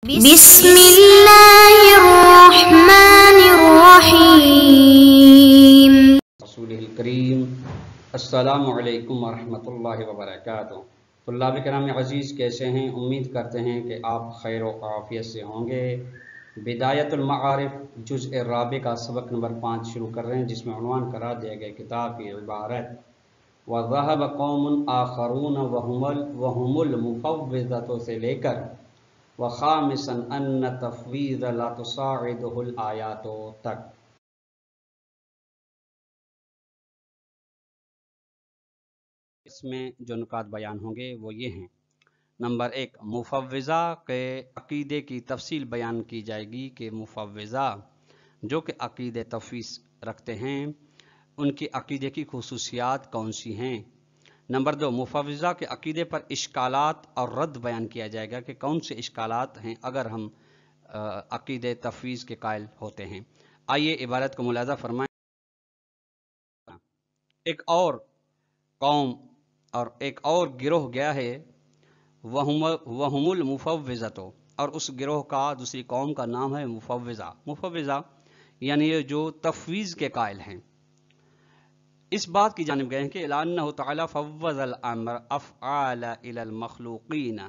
بسم اللہ الرحمن الرحیم رسول الکریم السلام علیکم ورحمۃ اللہ وبرکاتہ۔ طلاب کرام عزیز کیسے ہیں؟ امید کرتے ہیں کہ آپ خیر و عافیت سے ہوں گے۔ بدایت المعارف جزء رابع کا سبق نمبر 5 شروع کر رہے ہیں، جس میں عنوان قرار دیا گیا کتاب کی عبارت وَذَهَبَ قَوْمٌ آخَرُونَ وَهُمُ الْمُفَوِّضَةُ سے لے کر وَخَامِسًا أَنَّ تَفْوِيضَ لَا تُسَاعِدُهُ الْآيَاتُ تک۔ اس میں جو نکات بیان ہوں گے وہ یہ ہیں۔ نمبر 1، مفوضہ کے عقیدے کی تفصیل بیان کی جائے گی کہ مفوضہ جو کہ عقیدے تفویض رکھتے ہیں ان کی عقیدے کی خصوصیات کون سی ہیں۔ نمبر 2، مفوضہ کے عقیدے پر اشکالات اور رد بیان کیا جائے گا کہ کون سے اشکالات ہیں اگر ہم عقیدے تفویض کے قائل ہوتے ہیں۔ آئیے عبارت کو ملاحظہ فرمائیں۔ ایک اور قوم اور ایک اور گروہ گیا ہے وَهُمُ الْمُفَوِّضَةُ، اور اس گروہ کا دوسری قوم کا نام ہے مفوضہ۔ مفوضہ یعنی جو تفویض کے قائل ہیں، اس بات کی جانب گئے ہیں کہ لأنہ تعالی فوض الامر افعال الی المخلوقین۔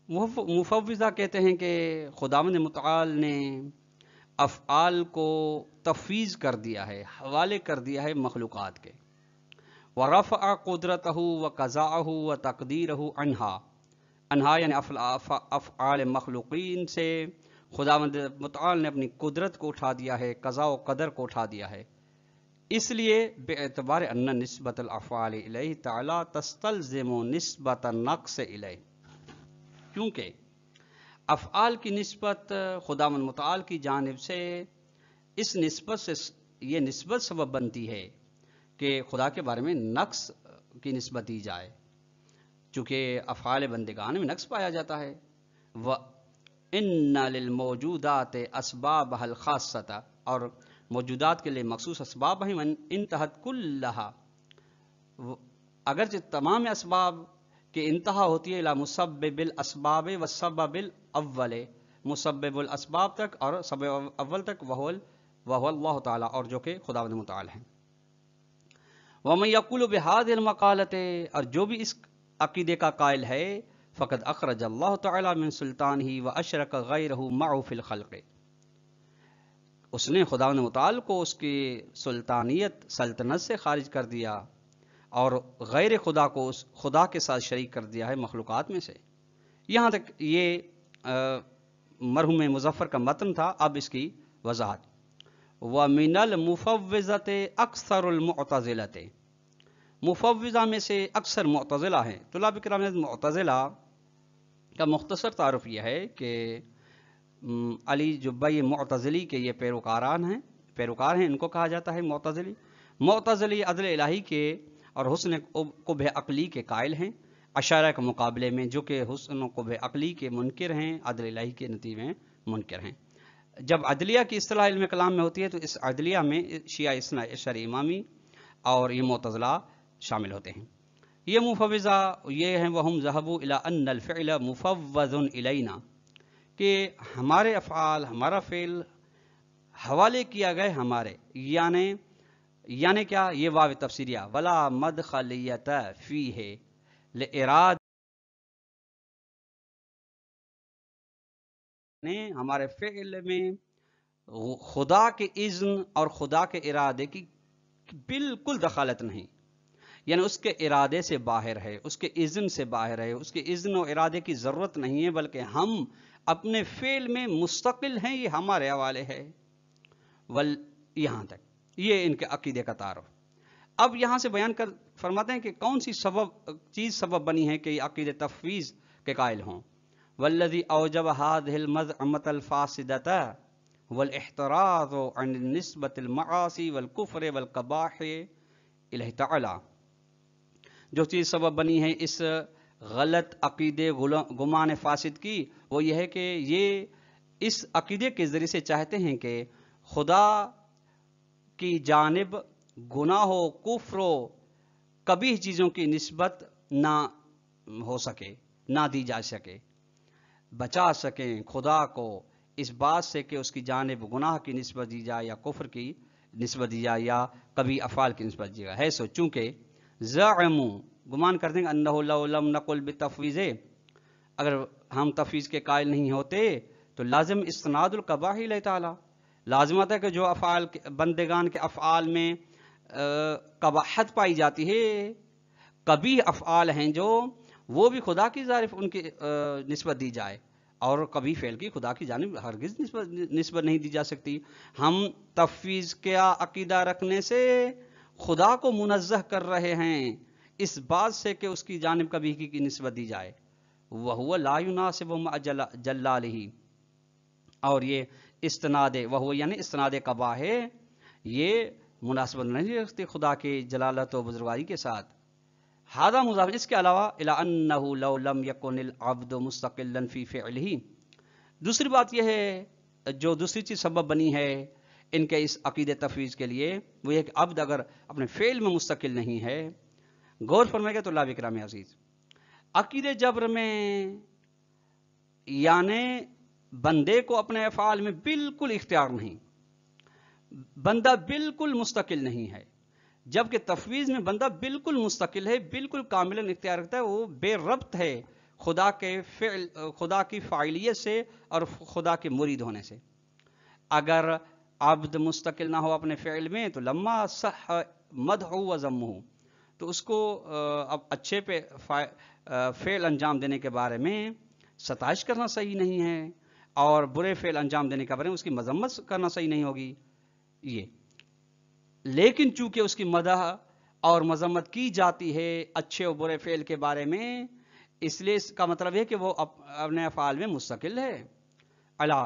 مفوضہ کہتے ہیں کہ خداوند متعال نے افعال کو تفویض کر دیا ہے، حوالے کر دیا ہے مخلوقات کے۔ ورفع قدرتہ وقضاءہ وتقدیرہ عنہا یعنی افعال مخلوقین سے خداوند متعال نے اپنی قدرت کو اٹھا دیا ہے، قضاء و قدر کو اٹھا دیا ہے۔ اس لیے باعتبار ان نسبت الافعال الیہ تعالی تستلزم نسبت النقص الیہ، کیونکہ افعال کی نسبت خداوند متعال کی جانب سے اس نسبت سے یہ نسبت سبب بنتی ہے کہ خدا کے بارے میں نقص کی نسبت دی جائے، چونکہ افعال بندگان میں نقص پایا جاتا ہے۔ وَإِنَّ لِلْمَوْجُودَاتِ أَسْبَابَهَا الْخَاصَّةَ، اور موجودات کے لیے مخصوص اسباب ہیں، انتہت کلھا، اگرچہ تمام اسباب کی انتہا ہوتی ہے الی مسبب الاسباب والسبب الاول، مسبب الاسباب تک اور سبب اول تک، وہو اللہ تعالی، اور جو کہ خداوند متعال ہیں۔ وَمَن يَقُولُ بِهَذِهِ الْمَقَالَةِ، اور جو بھی اس عقیدے کا قائل ہے، فقد اخرج اللہ تعالی من سلطانہ واشرک غیرہ معه فی الخلق، اس نے خداوند متعال کو اس کی سلطنت سے خارج کر دیا اور غیر خدا کو اس خدا کے ساتھ شریک کر دیا ہے مخلوقات میں سے۔ یہاں تک یہ مرحوم مظفر کا متن تھا، اب اس کی وضاحت۔ وَمِنَ الْمُفَوِّضَةِ أَكْثَرُ الْمُعْتَزِلَةِ، مفوضہ میں سے اکثر معتزلہ ہیں۔ طلاب کرام، معتزلہ کا مختصر تعارف یہ ہے کہ علی جبئی معتزلی کے یہ پیروکار ہیں، ان کو کہا جاتا ہے معتزلی۔ معتزلی عدل الہی کے اور حسن قبح عقلی کے قائل ہیں، اشاعرہ کے مقابلے میں جو کہ حسن و قبح عقلی کے منکر ہیں، عدل الہی کے نتیجے میں منکر ہیں۔ جب عدلیہ کی اصطلاح علم کلام میں ہوتی ہے تو اس عدلیہ میں شیعہ اثنا عشری امامی اور یہ معتزلہ شامل ہوتے ہیں۔ یہ مفوضہ یہ ہیں وہم ذهبوا الى ان الفعل مفوض الینا، کہ ہمارے افعال، ہمارا فعل حوالے کیا گئے ہمارے، یعنی کیا؟ یہ واو تفسیریہ، ولا مدخلیت فیہ لاراد، ہمارے فعل میں خدا کے اذن اور خدا کے ارادے کی بالکل دخالت نہیں، یعنی اس کے ارادے سے باہر ہے، اس کے اذن سے باہر ہے، اس کے اذن و ارادے کی ضرورت نہیں ہے، بلکہ ہم اپنے فعل میں مستقل ہیں، یہ ہمارے حوالے ہے۔ یہاں تک یہ ان کے عقیدے کا تعارف۔ اب یہاں سے بیان کر فرماتے ہیں کہ کون سی چیز سبب بنی ہے کہ یہ عقیدے تفویض کے قائل ہوں۔ والذی اوجب هذه المزعمة الفاسدة والاحتراز عن نسبة المعاصی والکفر والقباح الہ تعالی، جو چیز سبب بنی ہے اس غلط عقیدے گمان فاسد کی، وہ یہ ہے کہ یہ اس عقیدے کے ذریعے سے چاہتے ہیں کہ خدا کی جانب گناہ و کفر و کبیح چیزوں کی نسبت نہ ہو سکے، نہ دی جا سکے۔ بچا سکیں خدا کو اس بات سے کہ اس کی جانب گناہ کی نسبت دی جائے یا کفر کی نسبت دی جائے یا کبھی افعال کی نسبت دی جائے. ہے سو چونکہ زعموا گمان کرتے ہیں انہ لو لم نقل بتفویض، اگر ہم تفویض کے قائل نہیں ہوتے تو لازم استناد القباح اللہ تعالی، لازمت ہے کہ جو افعال بندگان کے افعال میں قباحت پائی جاتی ہے، کبھی افعال ہیں جو وہ بھی خدا کی جانب ان کی نسبت دی جائے، اور کبھی فعل کی خدا کی جانب ہرگز نسبت نہیں دی جا سکتی. ہم تفویض کا عقیدہ رکھنے سے خدا کو منزہ کر رہے ہیں اس بات سے کہ اس کی جانب کبھی کی نسبت دی جائے. وَهُوَ لَا يُنَاسِبُ مَعَ جَلَّالِهِ، اور یہ استناد وہو یعنی استناد قباح ہے، یہ مناسبت نہیں رکھتی خدا کے جلالت و بزرگواری کے ساتھ. ہذا مضاف، اس کے علاوہ الی انہ لو لم یکن العبد مستقلا فی فعلہ. دوسری بات یہ ہے جو دوسری چیز سبب بنی ہے ان کے اس عقید تفویض کے لیے، وہ یہ کہ عبد اگر اپنے فعل میں مستقل نہیں ہے. غور فرمائے گا تو اللہ اکرام عزیز، عقید جبر میں یعنی بندے کو اپنے افعال میں بالکل اختیار نہیں، بندہ بالکل مستقل نہیں ہے، جبکہ تفویض میں بندہ بالکل مستقل ہے، بالکل کاملاً اختیار رکھتا ہے، وہ بے ربط ہے خدا کے فعل، خدا کی فاعلیت سے اور خدا کے مرید ہونے سے. اگر عبد مستقل نہ ہو اپنے فعل میں تو لما صح مدح و ذمہ، تو اس کو اب اچھے پہ فعل انجام دینے کے بارے میں ستائش کرنا صحیح نہیں ہے، اور برے فعل انجام دینے کے بارے میں اس کی مذمت کرنا صحیح نہیں ہوگی. یہ لیکن چونکہ اس کی مدح اور مذمت کی جاتی ہے اچھے اور برے فعل کے بارے میں، اس لیے اس کا مطلب ہے کہ وہ اپنے افعال میں مستقل ہے. الا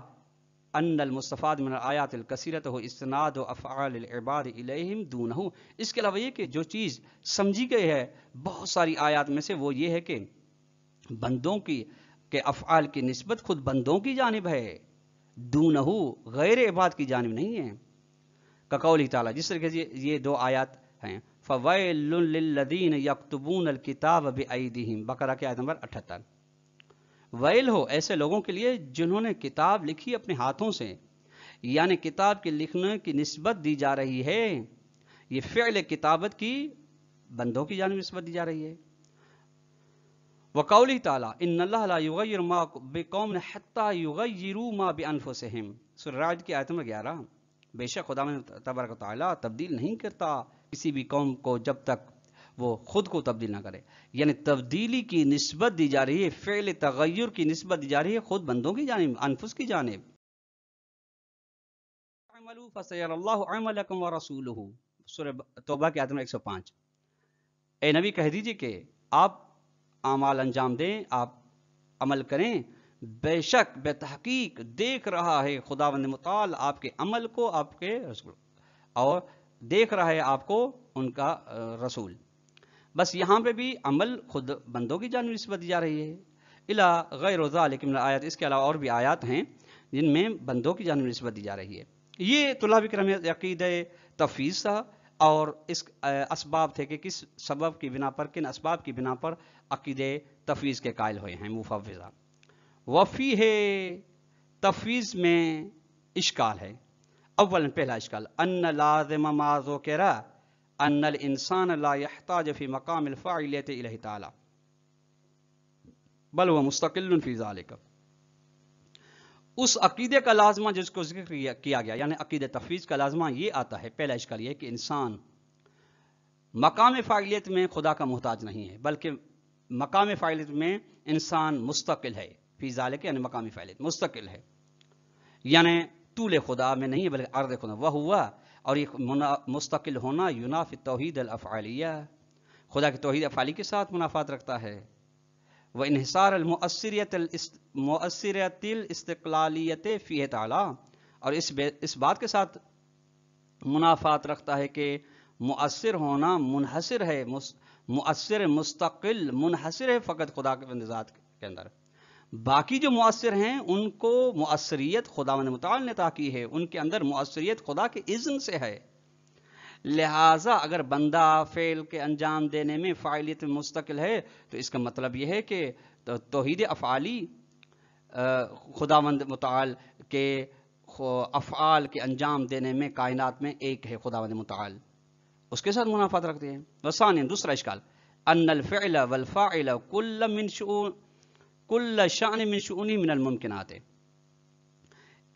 ان المستفاد من الآیات الکثیرۃ ہو استناد و افعال العباد الیہم دونہ. اس کے علاوہ یہ کہ جو چیز سمجھی گئی ہے بہت ساری آیات میں سے وہ یہ ہے کہ بندوں کی کہ افعال کی نسبت خود بندوں کی جانب ہے، دونہ غیر عباد کی جانب نہیں ہے. کقولی تعالیٰ، جس طرح سے یہ دو آیات ہیں، فویل للذین یکتبون الکتاب بایدیہم، بقرہ کی آیت نمبر 78. ویل ہو ایسے لوگوں کے لیے جنہوں نے کتاب لکھی اپنے ہاتھوں سے، یعنی کتاب کے لکھنے کی نسبت دی جا رہی ہے، یہ فعل کتابت کی بندوں کی جانب نسبت دی جا رہی ہے. وقولی تعالیٰ ان اللہ لا یغیر ما بقوم حتی یغیروا ما بانفسہم، سورہ رعد کی آیت نمبر 11. بے شک خدا تبارک و تعالیٰ تبدیل نہیں کرتا کسی بھی قوم کو جب تک وہ خود کو تبدیل نہ کرے. یعنی تبدیلی کی نسبت دی جا رہی ہے، فعل تغیر کی نسبت دی جا رہی ہے خود بندوں کی جانب، انفس کی جانب. اعملوا فسيرى الله عملكم ورسوله، سورہ توبہ کی آیت نمبر 105. اے نبی کہہ دیجئے کہ آپ اعمال انجام دیں، آپ عمل کریں، بے شک بے تحقیق دیکھ رہا ہے خداوند متعال آپ کے عمل کو، آپ کے رسول، اور دیکھ رہا ہے آپ کو ان کا رسول. بس یہاں پہ بھی عمل خود بندوں کی جانب نسبت دی جا رہی ہے. الا غیر ذالک من الآیات، اس کے علاوہ اور بھی آیات ہیں جن میں بندوں کی جانب نسبت دی جا رہی ہے. یہ طلاب کرام عقیدہ تفویض تھا، اور اس اسباب تھے کہ کس سبب کی بنا پر، کن اسباب کی بنا پر عقیدہ تفویض کے قائل ہوئے ہیں مفوضہ. وفی ہے تفویض میں اشکال ہے. اولا پہلا اشکال ان لازم ما ذکر ان الانسان لا يحتاج في مقام الفاعلیت الہ تعالی بل هو مستقل فی ذلک. اس عقیدے کا لازمہ جس کو ذکر کیا گیا، یعنی عقیدہ تفویض کا لازمہ یہ آتا ہے، پہلا اشکال یہ کہ انسان مقام فاعلیت میں خدا کا محتاج نہیں ہے، بلکہ مقام فاعلیت میں انسان مستقل ہے. فی ذالک یعنی مقامی فاعلیت مستقل ہے، یعنی طول خدا میں نہیں بلکہ عرض خدا. وہ ہوا، اور یہ مستقل ہونا ینافی توحید الافعالیہ، خدا کی توحید افعالی کے ساتھ منافات رکھتا ہے. وہ انحصار المؤثریت الاستقلالیت فیہ تعالی، اور اس بات کے ساتھ منافات رکھتا ہے کہ مؤثر ہونا منحصر ہے، مؤثر مستقل منحصر ہے فقط خدا کے ذات کے اندر. باقی جو مؤثر ہیں ان کو مؤثریت خداوند متعال نے عطا کی ہے، ان کے اندر مؤثریت خدا کے اذن سے ہے. لہٰذا اگر بندہ فعل کے انجام دینے میں فاعلیت میں مستقل ہے تو اس کا مطلب یہ ہے کہ توحید افعالی خداوند متعال کے افعال کے انجام دینے میں کائنات میں ایک ہے خداوند متعال، اس کے ساتھ منافات رکھتے ہیں۔ وثانیاً دوسرا اشکال ان الفعل والفاعل کل شأن من شؤون من الممکنات،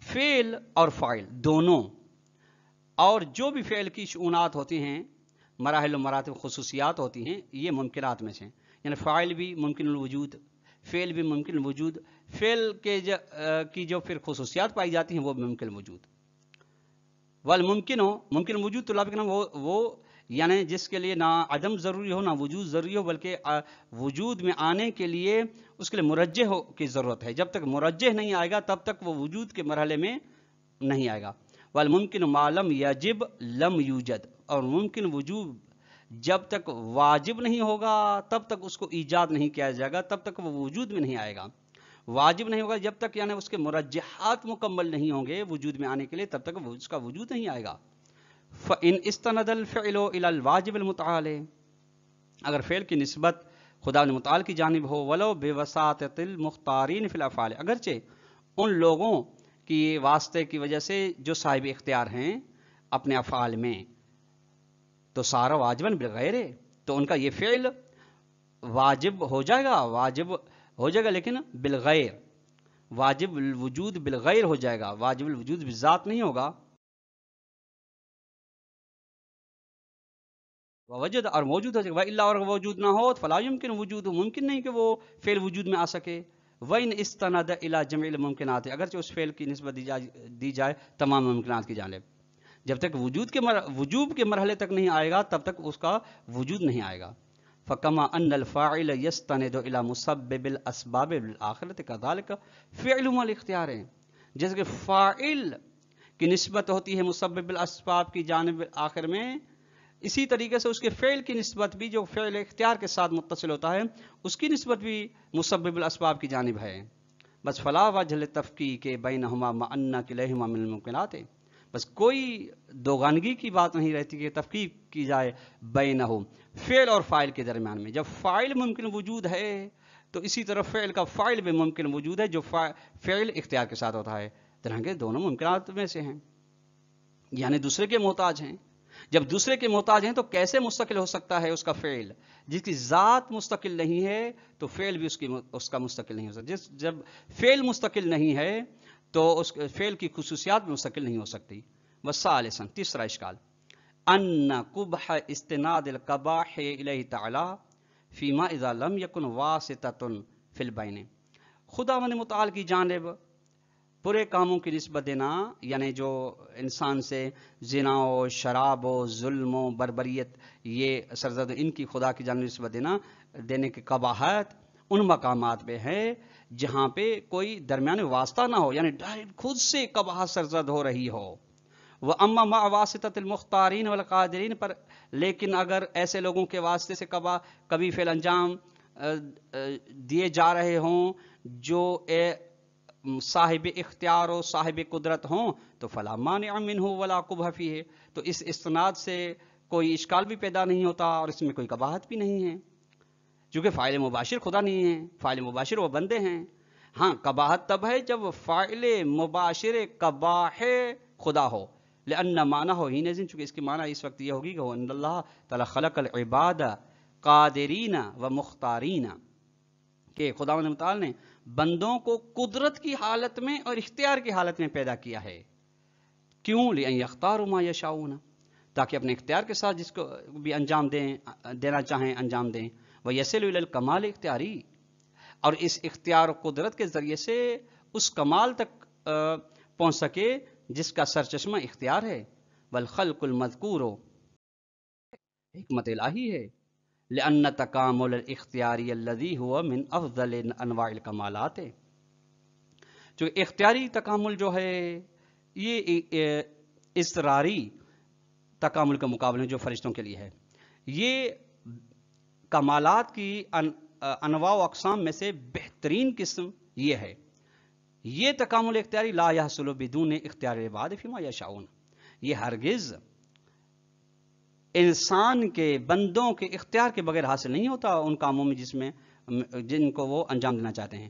فعل اور فاعل دونوں اور جو بھی فعل کی شؤونات ہوتی ہیں، مراحل و مراتب خصوصیات ہوتی ہیں، یہ ممکنات میں سے ہیں۔ یعنی فاعل بھی ممکن الوجود، فعل بھی ممکن الوجود، فعل کے کی جو پھر خصوصیات پائی جاتی ہیں وہ بھی ممکن الوجود۔ والممکن ہو، ممکن الوجود تو لابق وہ یعنی جس کے لیے نہ عدم ضروری ہو نہ وجود ضروری ہو، بلکہ وجود میں آنے کے لیے اس کے لیے مرجح کی ضرورت ہے۔ جب تک مرجح نہیں آئے گا تب تک وہ وجود کے مرحلے میں نہیں آئے گا۔ والممکن ما لم یجب لم یوجد، اور ممکن وجود جب تک واجب نہیں ہوگا تب تک اس کو ایجاد نہیں کیا جائے گا، تب تک وہ وجود میں نہیں آئے گا۔ واجب نہیں ہوگا جب تک یعنی اس کے مرجحات مکمل نہیں ہوں گے وجود میں آنے کے لیے، تب تک اس کا وجود نہیں آئے گا۔ فَإِنْ اِسْتَنَدَ الْفِعْلُ إِلَى الْوَاجِبِ الْمُتَعَالِ، اگر فعل کی نسبت خدا متعال کی جانب ہو، وَلَوْ بِوَسَاطَةِ الْمُخْتَارِينَ فِي الْأَفْعَالِ، اگرچہ ان لوگوں کی واسطے کی وجہ سے جو صاحب اختیار ہیں اپنے افعال میں، تو سارا واجباً بالغیر، تو ان کا یہ فعل واجب ہو جائے گا لیکن بالغیر، واجب الوجود بالغیر ہو جائے گا، واجب الوجود بالذات نہیں ہوگا۔ وجد اور موجود ہو جائے گا، الا اور وجود نہ ہو فلا يمكن وجود، ممکن نہیں کہ وہ فعل وجود میں آ سکے۔ وَإِنْ اسْتَنَدَ إِلَى جَمِيعِ الْمُمْكِنَاتِ، اگرچہ اس فعل کی نسبت دی جائے تمام ممکنات کی جانب، جب تک وجوب کے مرحلے تک نہیں آئے گا تب تک اس کا وجود نہیں آئے گا۔ فَكَمَا أَنَّ الْفَاعِلَ يَسْتَنِدُ إِلَى مُسَبِّبِ الْأَسْبَابِ بِالْآخِرَةِ كَذَلِكَ فِعْلُ الْاخْتِيَارِ، جیسے کہ فاعل کی نسبت ہوتی ہے مسبب الاسباب کی جانب آخر میں، اسی طریقے سے اس کے فعل کی نسبت بھی جو فعل اختیار کے ساتھ متصل ہوتا ہے اس کی نسبت بھی مسبب الاسباب کی جانب ہے۔ بس فلا وجہ للتفکیک بینہما مع ان کلیہما من الممکنات، بس کوئی دوگانگی کی بات نہیں رہتی کہ تفکیک کی جائے بینہم، فعل اور فاعل کے درمیان میں۔ جب فاعل ممکن وجود ہے تو اسی طرح فعل کا فاعل بھی ممکن وجود ہے جو فعل اختیار کے ساتھ ہوتا ہے، طرح کے دونوں ممکنات میں سے ہیں، یعنی دوسرے کے محتاج ہیں۔ جب دوسرے کے محتاج ہیں تو کیسے مستقل ہو سکتا ہے اس کا فعل؟ جس کی ذات مستقل نہیں ہے تو فعل بھی اس کا مستقل نہیں ہو سکتا۔ جب فعل مستقل نہیں ہے تو اس فعل کی خصوصیات بھی مستقل نہیں ہو سکتی۔ وثالثاً تیسرا اشکال ان قبح استناد القباح الیہ تعالی فیما اذا لم یکن واسطۃ فی البین، خداوند متعال کی جانب برے کاموں کی نسبت دینا، یعنی جو انسان سے زنا و شراب و ظلم و بربریت یہ سرزد ان کی خدا کی جانب نسبت دینے کی قباحت ان مقامات پہ ہے جہاں پہ کوئی درمیان واسطہ نہ ہو، یعنی ڈائریکٹ خود سے قباحت سرزد ہو رہی ہو۔ وَأَمَّا مَعَ وَاسِطَةِ الْمُخْتَارِينَ وَالْقَادِرِينَ، پر لیکن اگر ایسے لوگوں کے واسطے سے کبھی فعل انجام دیے جا رہے ہوں جو صاحب اختیار و صاحب قدرت ہوں تو فلا مانع منہ ولا قبح فیہ، تو اس استناد سے کوئی اشکال بھی پیدا نہیں ہوتا اور اس میں کوئی قباحت بھی نہیں ہے، چونکہ فاعل مباشر خدا نہیں ہے، فاعل مباشر وہ بندے ہیں۔ ہاں قباحت تب ہے جب فاعل مباشر قباح خدا ہو، لأن معنی ہو ہی نہیں، چونکہ اس کی معنی اس وقت یہ ہوگی کہ ان اللہ تعالی خلق العباد قادرین و مختارین، کہ خداوند متعال نے بندوں کو قدرت کی حالت میں اور اختیار کی حالت میں پیدا کیا ہے۔ کیوں؟ لئن یختاروا ما یشاؤون، تاکہ اپنے اختیار کے ساتھ جس کو بھی انجام دینا چاہیں انجام دیں۔ ویصلوا الی الکمال اختیاری، اور اس اختیار و قدرت کے ذریعے سے اس کمال تک پہنچ سکے جس کا سرچشمہ اختیار ہے۔ والخلق المذکور، حکمت الہی ہے، لأن تکامل الاختیاری الذی ہوا من افضل انواع الکمالات، جو اختیاری تکامل جو ہے یہ اضطراری تکامل کے مقابلے جو فرشتوں کے لیے ہے، یہ کمالات کی انواع و اقسام میں سے بہترین قسم یہ ہے۔ یہ تکامل اختیاری لا یحصل بدون اختیار العباد فیما یشاؤون، یہ ہرگز انسان کے بندوں کے اختیار کے بغیر حاصل نہیں ہوتا ان کاموں میں جن کو وہ انجام دینا چاہتے ہیں،